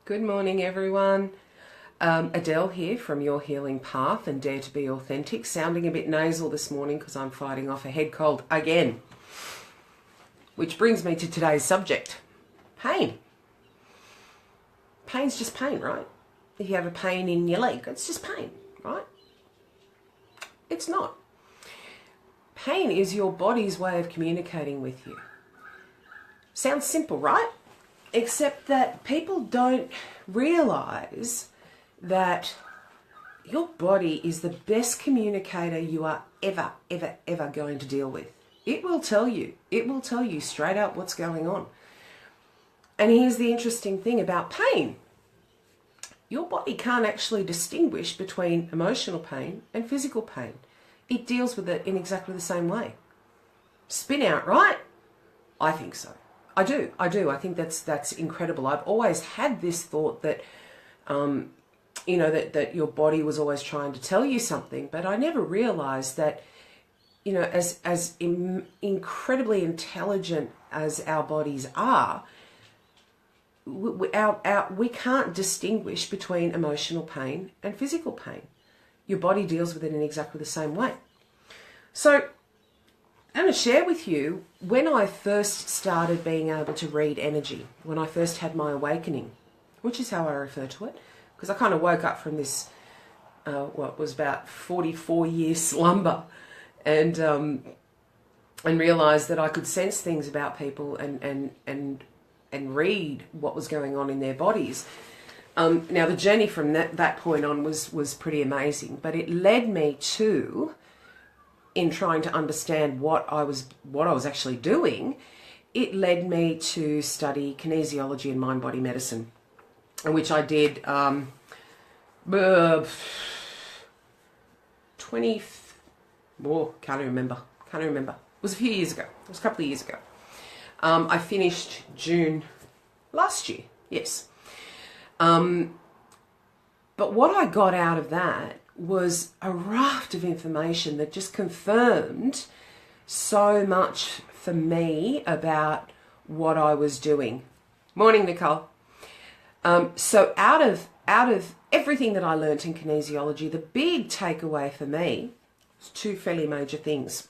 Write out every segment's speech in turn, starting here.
Good morning, everyone. Adele here from Your Healing Path and Dare to Be Authentic. Sounding a bit nasal this morning because I'm fighting off a head cold again. Which brings me to today's subject, pain. Pain's just pain, right? If you have a pain in your leg, it's just pain, right? It's not. Pain is your body's way of communicating with you. Sounds simple, right? Except that people don't realize that your body is the best communicator you are ever going to deal with. It will tell you straight up what's going on. And here's the interesting thing about pain. Your body can't actually distinguish between emotional pain and physical pain. It deals with it in exactly the same way. Spin out, right? I think so. I do. I think that's incredible. I've always had this thought that, that your body was always trying to tell you something, but I never realized that, as incredibly intelligent as our bodies are, we can't distinguish between emotional pain and physical pain. Your body deals with it in exactly the same way. So I'm going to share with you when I first started being able to read energy, when I first had my awakening, which is how I refer to it, because I kind of woke up from this, what was about 44-year slumber, and realized that I could sense things about people and read what was going on in their bodies. Now the journey from that point on was pretty amazing, but it led me to, in trying to understand what I was actually doing, it led me to study kinesiology and mind-body medicine, which I did 20, can't remember. It was a few years ago. It was a couple of years ago. I finished June last year, yes. But what I got out of that was a raft of information that just confirmed so much for me about what I was doing. Morning, Nicole. So out of everything that I learnt in kinesiology, the big takeaway for me was two fairly major things.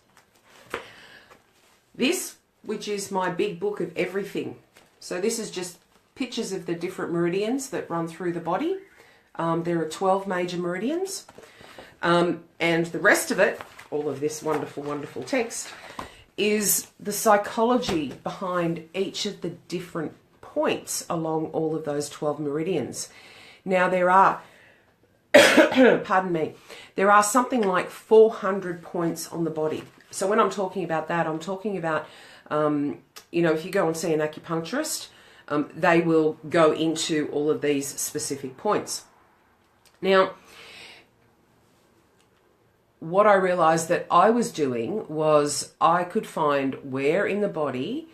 This, which is my big book of everything. So this is just pictures of the different meridians that run through the body. There are 12 major meridians, and the rest of it, all of this wonderful text, is the psychology behind each of the different points along all of those 12 meridians. Now there are, pardon me, there are something like 400 points on the body. So when I'm talking about that, I'm talking about, if you go and see an acupuncturist, they will go into all of these specific points. Now, what I realized that I was doing was I could find where in the body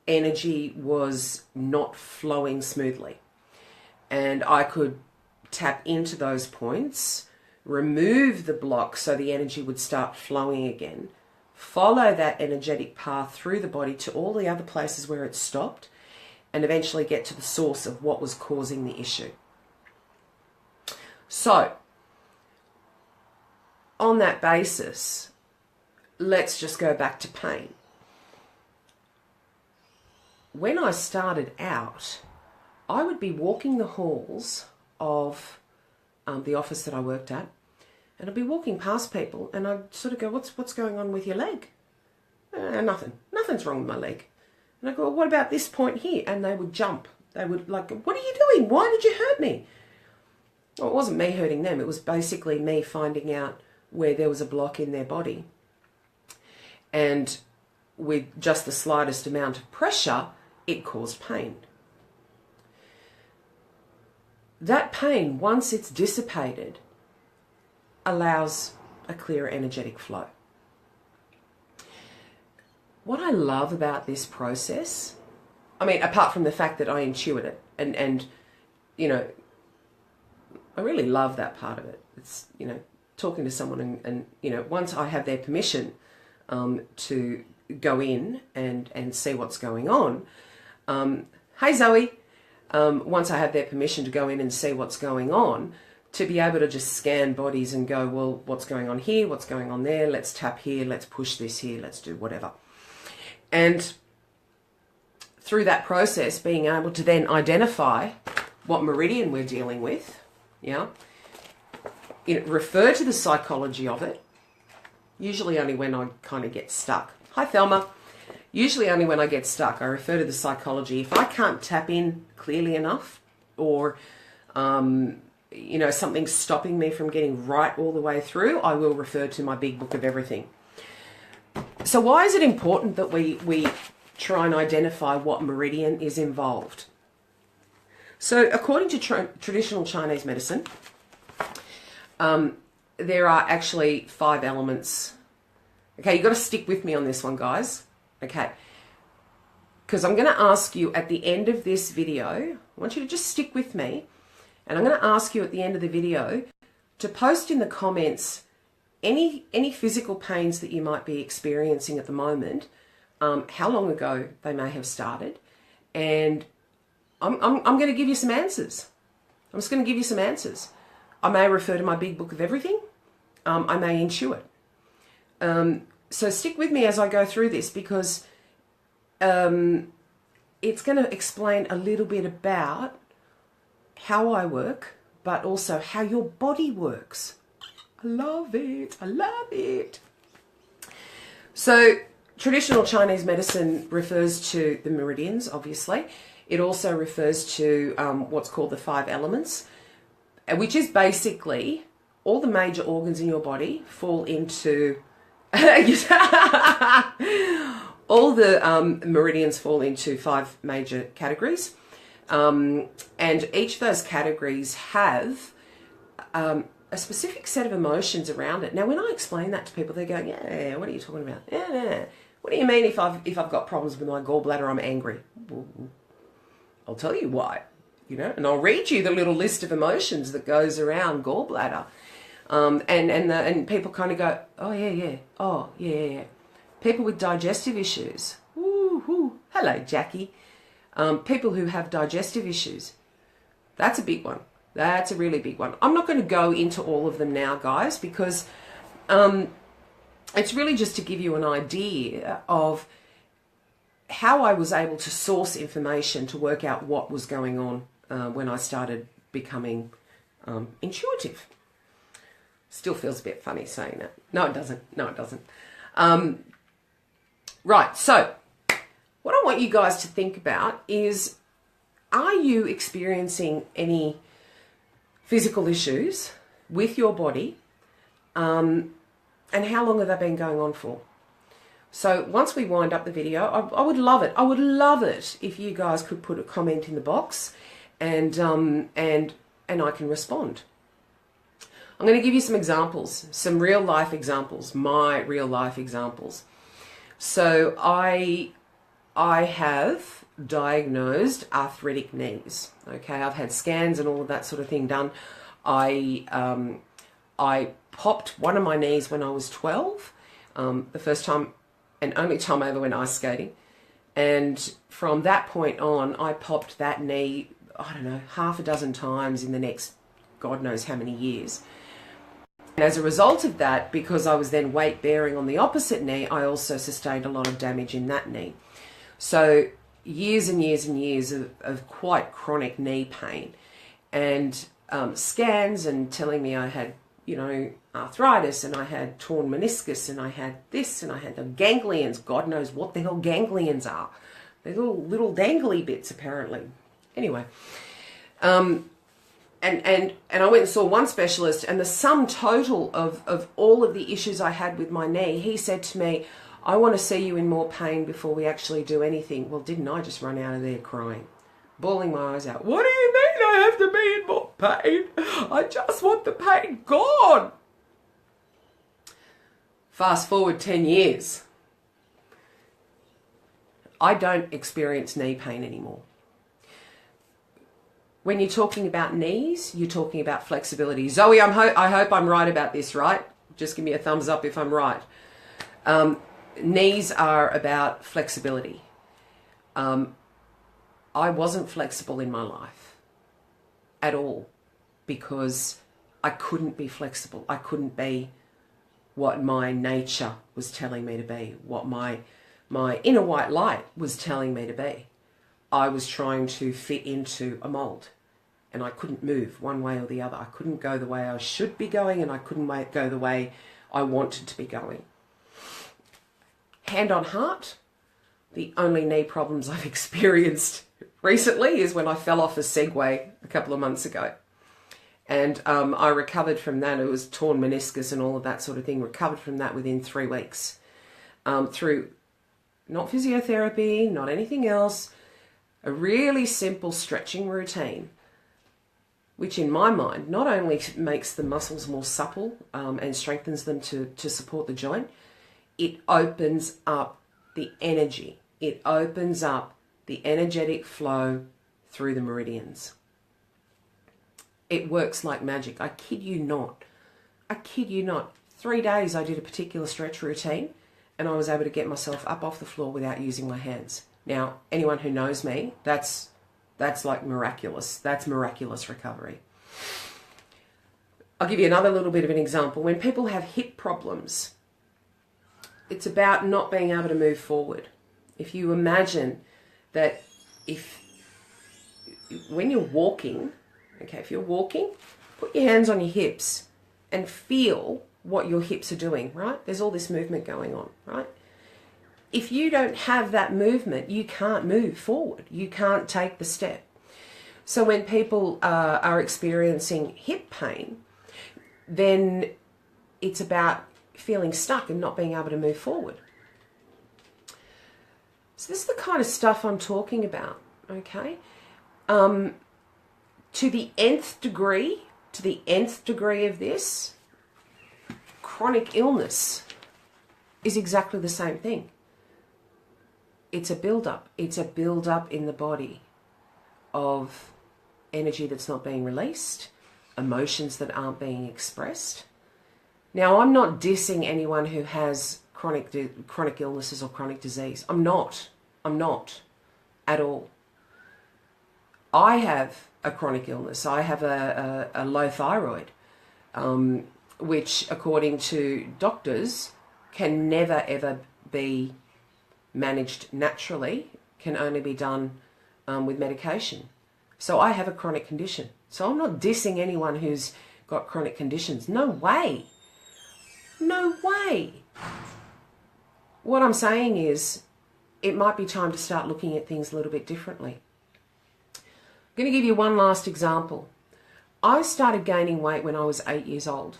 energy was not flowing smoothly. And I could tap into those points, remove the block so the energy would start flowing again, follow that energetic path through the body to all the other places where it stopped, and eventually get to the source of what was causing the issue. So, on that basis, let's just go back to pain. When I started out, I would be walking the halls of the office that I worked at, and I'd be walking past people, and I'd sort of go, what's going on with your leg? Nothing's wrong with my leg. And I go, well, what about this point here? And they would jump. They would like, what are you doing? Why did you hurt me? Well, it wasn't me hurting them. It was basically me finding out where there was a block in their body. And with just the slightest amount of pressure, it caused pain. That pain, once it's dissipated, allows a clearer energetic flow. What I love about this process, I mean, apart from the fact that I intuit it, and I really love that part of it. It's, talking to someone and once I have their permission to go in and see what's going on. Hey, Zoe. once I have their permission to go in and see what's going on, to be able to just scan bodies and go, well, what's going on here, what's going on there, let's tap here, let's push this here, let's do whatever. And through that process, being able to then identify what meridian we're dealing with, yeah, refer to the psychology of it, usually only when I kind of get stuck. Hi, Thelma. Usually only when I get stuck, I refer to the psychology. If I can't tap in clearly enough, or, you know, something's stopping me from getting right all the way through, I will refer to my big book of everything. So why is it important that we try and identify what meridian is involved? So according to traditional Chinese medicine, there are actually 5 elements. Okay, you've got to stick with me on this one, guys. Okay, because I'm going to ask you at the end of this video, I want you to just stick with me, and I'm going to ask you at the end of the video to post in the comments any physical pains that you might be experiencing at the moment, how long ago they may have started, and I'm going to give you some answers. I'm just going to give you some answers. I may refer to my big book of everything. I may intuit. So stick with me as I go through this, because it's going to explain a little bit about how I work, but also how your body works. I love it. I love it. So traditional Chinese medicine refers to the meridians, obviously. It also refers to what's called the 5 elements, which is basically all the major organs in your body fall into... all the meridians fall into 5 major categories, and each of those categories have a specific set of emotions around it. Now, when I explain that to people, they're going, "Yeah, what are you talking about? Yeah, what do you mean if I've got problems with my gallbladder, I'm angry?" Well, I'll tell you why, you know, and I'll read you the little list of emotions that goes around gallbladder. And people kind of go, "Oh yeah, oh yeah." People with digestive issues, woo-hoo. Hello Jackie. People who have digestive issues, that's a big one. That's a really big one. I'm not going to go into all of them now, guys, because it's really just to give you an idea of how I was able to source information to work out what was going on when I started becoming intuitive. Still feels a bit funny saying that. No, it doesn't. No, it doesn't. Right, so what I want you guys to think about is, are you experiencing any physical issues with your body, and how long have they been going on for? So once we wind up the video, I would love it. I would love it if you guys could put a comment in the box, and I can respond. I'm going to give you some examples, some real life examples, my real life examples. So I have diagnosed arthritic knees. Okay, I've had scans and all of that sort of thing done. I popped one of my knees when I was 12, the first time and only time I ever went ice skating. And from that point on, I popped that knee, I don't know, 6 times in the next God knows how many years. And as a result of that, because I was then weight bearing on the opposite knee, I also sustained a lot of damage in that knee. So years and years and years of quite chronic knee pain, and scans and telling me I had, you know, arthritis, and I had torn meniscus, and I had this, and I had the ganglions. God knows what the hell ganglions are. They're little dangly bits, apparently. Anyway, and I went and saw one specialist, and the sum total of all of the issues I had with my knee, he said to me, "I want to see you in more pain before we actually do anything." Well, didn't I just run out of there crying, bawling my eyes out? What do you mean I have to be in more pain? I just want the pain gone. Fast forward 10 years. I don't experience knee pain anymore. When you're talking about knees, you're talking about flexibility. Zoe, I hope I'm right about this, right? Just give me a thumbs up if I'm right. Knees are about flexibility. I wasn't flexible in my life at all because I couldn't be flexible. I couldn't be what my nature was telling me to be, what my inner white light was telling me to be. I was trying to fit into a mold, and I couldn't move one way or the other. I couldn't go the way I should be going, and I couldn't go the way I wanted to be going. Hand on heart, the only knee problems I've experienced recently is when I fell off a Segway a couple of months ago. And I recovered from that. It was torn meniscus and all of that sort of thing. Recovered from that within 3 weeks. Through not physiotherapy, not anything else. A really simple stretching routine, which in my mind not only makes the muscles more supple and strengthens them to support the joint, it opens up the energy. It opens up the energetic flow through the meridians. It works like magic. I kid you not. I kid you not. 3 days I did a particular stretch routine and I was able to get myself up off the floor without using my hands. Now, anyone who knows me, that's like miraculous. That's miraculous recovery. I'll give you another little bit of an example. When people have hip problems, it's about not being able to move forward. If you imagine that when you're walking, okay, if you're walking, put your hands on your hips and feel what your hips are doing, right? There's all this movement going on, right? If you don't have that movement, you can't move forward. You can't take the step. So when people are experiencing hip pain, then it's about feeling stuck and not being able to move forward. So this is the kind of stuff I'm talking about, okay? To the nth degree of this, chronic illness is exactly the same thing. It's a build-up. It's a build-up in the body of energy that's not being released, emotions that aren't being expressed. Now, I'm not dissing anyone who has chronic illnesses or chronic disease. I'm not at all. I have a chronic illness. I have a low thyroid, which, according to doctors, can never ever be managed naturally, can only be done with medication. So I have a chronic condition. So I'm not dissing anyone who's got chronic conditions. No way. No way. What I'm saying is it might be time to start looking at things a little bit differently. I'm going to give you one last example. I started gaining weight when I was 8 years old.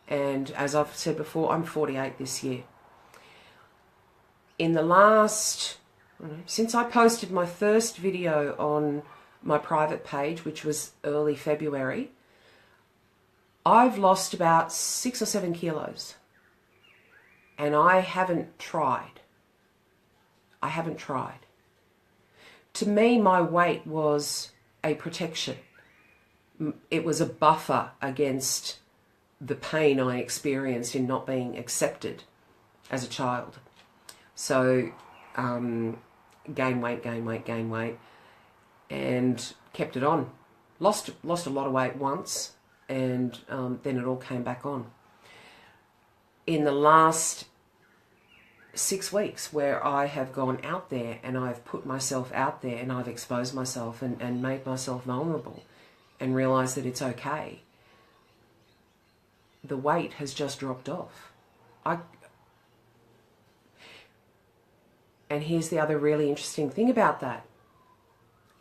And as I've said before, I'm 48 this year. In the last, since I posted my first video on my private page, which was early February, I've lost about 6 or 7 kilos. And I haven't tried. I haven't tried. To me, my weight was a protection. It was a buffer against the pain I experienced in not being accepted as a child. So, gain weight, and kept it on. Lost a lot of weight once, and then it all came back on. In the last 6 weeks, where I have gone out there and I've put myself out there and I've exposed myself and made myself vulnerable and realised that it's okay, the weight has just dropped off. And here's the other really interesting thing about that.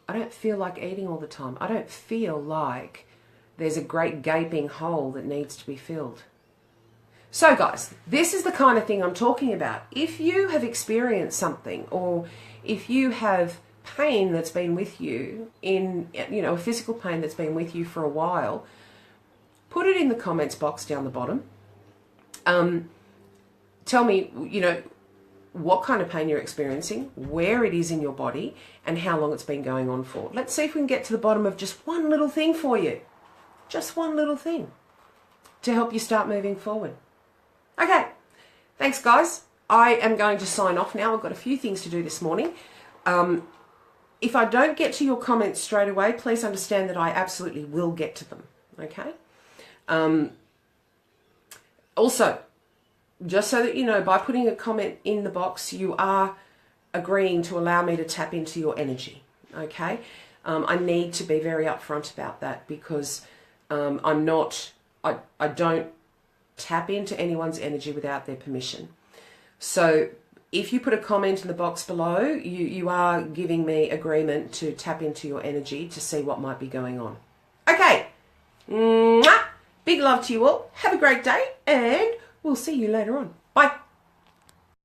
I don't feel like eating all the time. I don't feel like there's a great gaping hole that needs to be filled. So guys, this is the kind of thing I'm talking about. If you have experienced something, or if you have pain that's been with you, a physical pain that's been with you for a while, put it in the comments box down the bottom. Tell me, what kind of pain you're experiencing, where it is in your body, and how long it's been going on for. Let's see if we can get to the bottom of just one little thing for you. Just one little thing to help you start moving forward. Okay, thanks guys. I am going to sign off now. I've got a few things to do this morning. if I don't get to your comments straight away, please understand that I absolutely will get to them, okay? Also, just so that you know, by putting a comment in the box, you are agreeing to allow me to tap into your energy, okay? I need to be very upfront about that because I don't tap into anyone's energy without their permission. So if you put a comment in the box below, you are giving me agreement to tap into your energy to see what might be going on. Okay. Mwah! Big love to you all. Have a great day, and we'll see you later on.